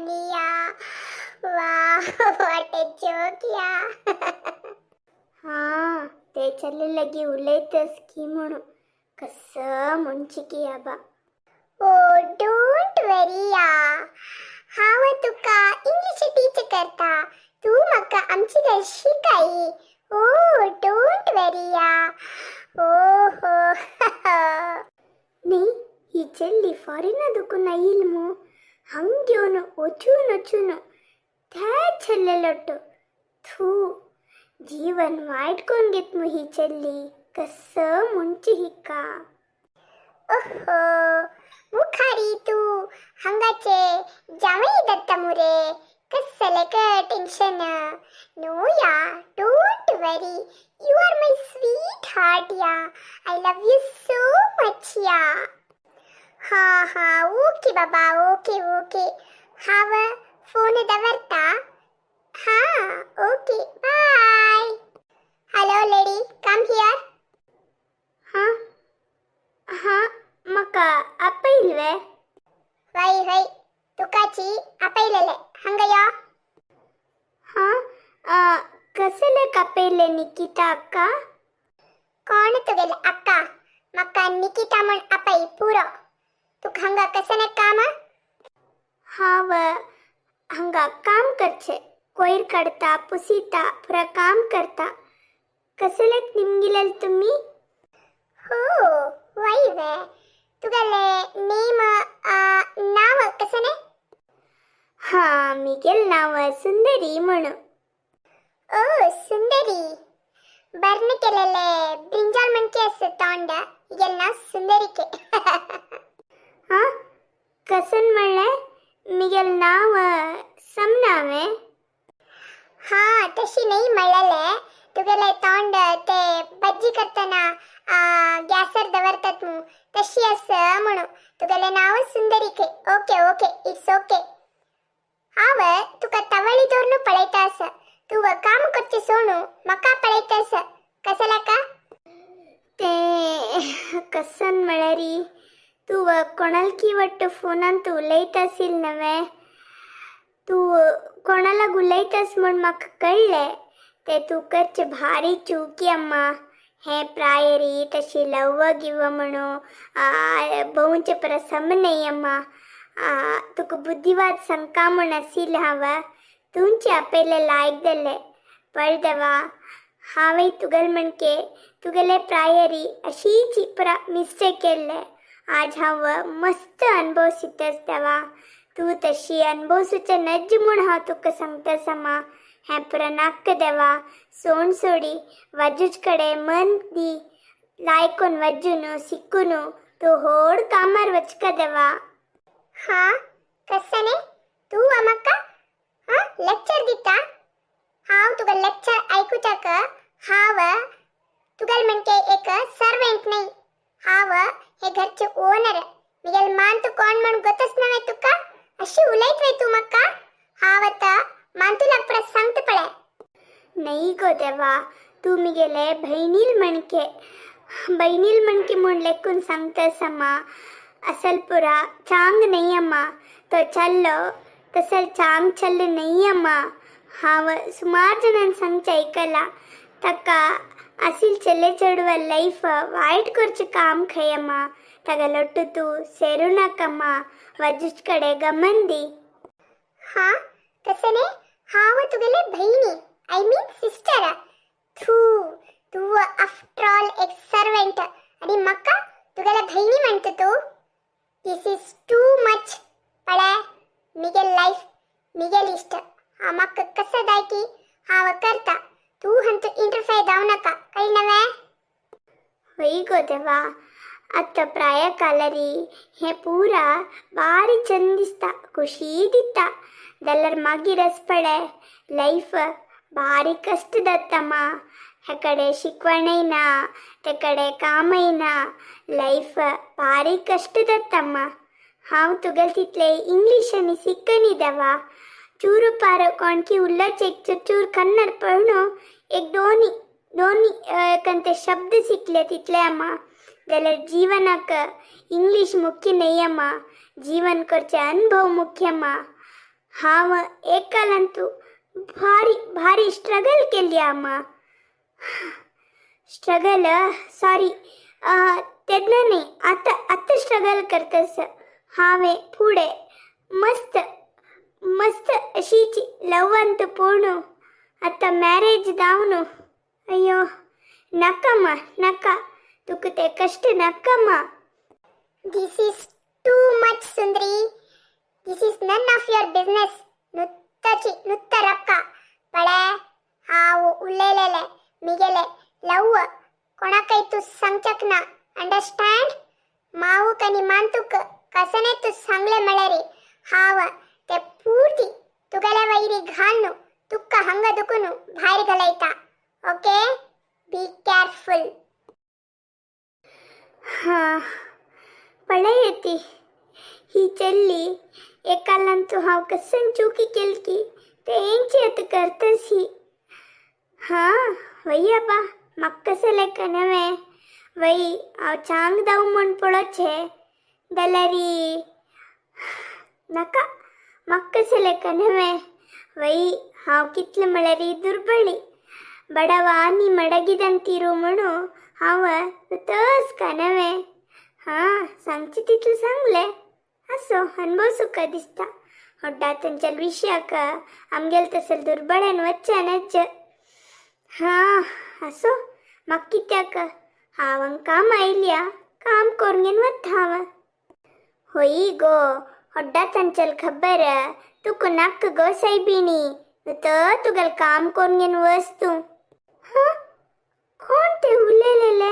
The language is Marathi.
funny, yeah. Wow, what a joke, yeah. हा त्याच्याले लगी उलयतस की म्हणून कसं मुंचिकी आबा. Oh, don't worry, yeah. हांव तुका इंग्लिश टीच करता. तू म्हाका आमची घर शिकाई. Oh, don't worry, yeah. Oh, हो. ನೀ ಈ ಚೆಲ್ಲಿ ಫಾರಿನದಕ್ಕೂ ಇಲ್ಮು ಹಂಗ್ಯೋನು ಒಚೂನು ಥ್ಯಾ ಚೆಲ್ಲೆಲೊಟ್ಟು ಥೂ जीवन वाईट कोण घेत मग ही चल्ली कसं मुंची हिक्का. ओहो, मुखारी तू हंगाचे जावई दत्ता मुरे कसले का टेन्शन. नो या, don't worry, you are my sweetheart या. I love you so much या. हा ओके बाबा, ओके. हाव फोन दवरता. हा okay bye. Hello lady, come here. हा मका आपैल्वे वै तुकाची आपैलेले हंगया. हा कसले कपेले निकिता अक्का. कोण तुगेले अक्का मक्का निकिता म्हण आपै पुरो. तुक हंगा कसने काम. हाव हंगा काम करचे कोयर काढता पुसीता पुरा काम करता. कसले निमगिलेल तुम्ही. हो वै वे तुगेले नेम नाव कसने. हा मिगेल नाव सुंदरी म्हणू. ओ सुंदरी बर्न केलेले ब्रिंजाल म्हणके असे तोंड इगेल ना सुंदरी के. हा कसन म्हणले मिगेल नाव समनावे. हा तशी नाही म्हणलेले तुगेले तोंड ते बज्जी करताना गॅसर दवरतात मु तशी असं म्हणू. तुगेले नाव सुंदरी के. Okay it's okay. हाव तुका तवळी दोरनु पळयतास. तू काम करचे सोनू मका पळयतास कसला का. ते कसन म्हणरी तू कोणालकी वाटतं फोनांत उलयतासील नवे. तू कोणाला उलयतास म्हण म्हाका कळले. ते तू करचे भारी चुकी अम्मा. हे प्रायरी तशी लव्व गिव्व म्हणू बहुंचे प्रसम नाही अम्मा. तुका बुद्धिवाद संका म्हण असील हवा. तुमचे आपले लायक दिले पळदवा. हावे तुगल म्हणके तुगले प्रायरी अशीची पुरा मिस्टेक केले. आज हाव मस्त अनुभव सिद्धस देवा. तू तशी अनुभवसूचे नज्ज म्हूण हांव तुका सांगतास अम्मा. हे पुरा नाक्क देवा. सोण सोडी वजूच कडे मन दी लायकोन वजूनु सिक्कुनु तू होड कामार वचका देवा. हा कसने तू अमक्का लेक्चर दिता. हाव तुगा लेक्चर ऐकूचाक. हाव तुगल म्हणके एक सर्वेंट नाही. हाव हे घरचे ओनर. मिगेल मान तू कोण म्हण गोतच नव्हे तुका. अशी उलयत वे तू मक्का. हाव आता मान तुला पुरा सांगत पळे. नाही गो देवा. तू मिगेले बहिणील म्हणके म्हण लेकून सांगतास अम्मा. असल पुरा चांग नाही अम्मा. तो चल्लो तसल चांग चल्ले नाही अम्मा. हाव सुमार जणांनी सांगचे ऐकला. तका असील चले चढव लाईफ वाईट करचे काम खय अम्मा. तगा लొట్టు तू सेरू नकम्मा. वजूच कडे गमन दी. हा कसने हाव तुगेले बहिणी आय मीन सिस्टर. तू आफ्टर ऑल एक सर्वेंट आणि मक्का तुगेले बहिणी म्हणतो तू. This is too much. पळे मिगेल लाईफ मिगेल इष्ट मक्का कसं दाय की हाव करता. तू हंतु इंटरफेयर जाऊ नका काही नव्हे. होई गो देवा. आता प्राय कालरी हे पूरा बारी चंद दिसता खुशी दिता. दಲ್ಲರ್ मागीरच पडे ಲೈಫ್ ಭಾರಿ ಕಷ್ಟದತ್ತಮ್ಮ. ಆ ಕಡೆ ಶಿಕ್ವಣೈನ ते ಕಡೆ कामैನ ಲೈಫ್ ಭಾರಿ ಕಷ್ಟದತ್ತಮ್ಮ. हांव तुगेल तितले इंग्लिश आनी शिकनिदवा. चूर पार कोणकी उल्लाचे एक चूर कन्नड पळणो एक दोनी कंते शब्द शिकले तितले अम्मा. जाल्यार जीवनाक इंग्लिश मुख्य नाही अम्मा. जीवन करचे अनुभव मुख्य अम्मा. हाव एकालंतू भारी भारी स्ट्रगल केली आम्हा. स्ट्रगल सॉरी त्यातनं नाही, आता आता स्ट्रगल करतस. हावे पुढे मस्त मस्त अशीची लव्वंत पूर्ण आता मॅरेज दावनु. अಯ್ಯೋ ನಕ್ಕಮ್ಮ ನಕ್ಕ ತುಕ ते कष्ट ನಕ್ಕಮ್ಮ. This is too much Sundari. This is none of your business. ನುತ್ತಚಿ ನುತ್ತರಕ್ಕ ಬಳೆ ಹಾವು ಉಳ್ಳೆಲೆಲೆ ಮಿಗೆಲೆ ಲವ್ ಕೊಣಕೈತು ಸಂಚಕ್ನ ಅಂಡರ್ಸ್ಟ್ಯಾಂಡ್. ಮಾವು ಕನಿ ಮಾಂತುಕ್ ಕಸನೆತ್ತು ಸಂಗ್ಲೆ ಮಳೆರಿ ಹಾವ ते ಪೂರ್ತಿ ತುಗಲೆ ವೈರಿ ಘಾನ್ನು ತುಕ್ಕ ಹಂಗ ದುಕುನು ಭಾರಿ ಗಲೈತ. Okay be careful. हा पळे येते ही चल्ली एकालंतू हाव कसन चुकी केलकी ते यांची आता करतस ही. हा वही अबा मक्कसले कनवे वही आव चांग दाव म्हण पळोचे दलरी नका मक्कसले कनवे वही हाव कितले मळरी दुर्बळी बडवा नी मडगिದಂತಿರು म्हणू हाव तस कनवे. हा सांगची तिथलं सांगले असो अनुभवसू का दिसता ಹೊಡ್ಡ ತಂಚಲ್ ವಿಷಯಕ್ಕ आमगेल तसल दुर्बळन वच्चनच. हा असो मक्कित्याक हावंग काम आयल्या काम कोरगेन वत हाव. होई गो ಹೊಡ್ಡ ತಂಚल खबर तुक नक्क गो सायबिणी तुगल काम कोरगेन वस्तू. हा कोण ते उलेलेले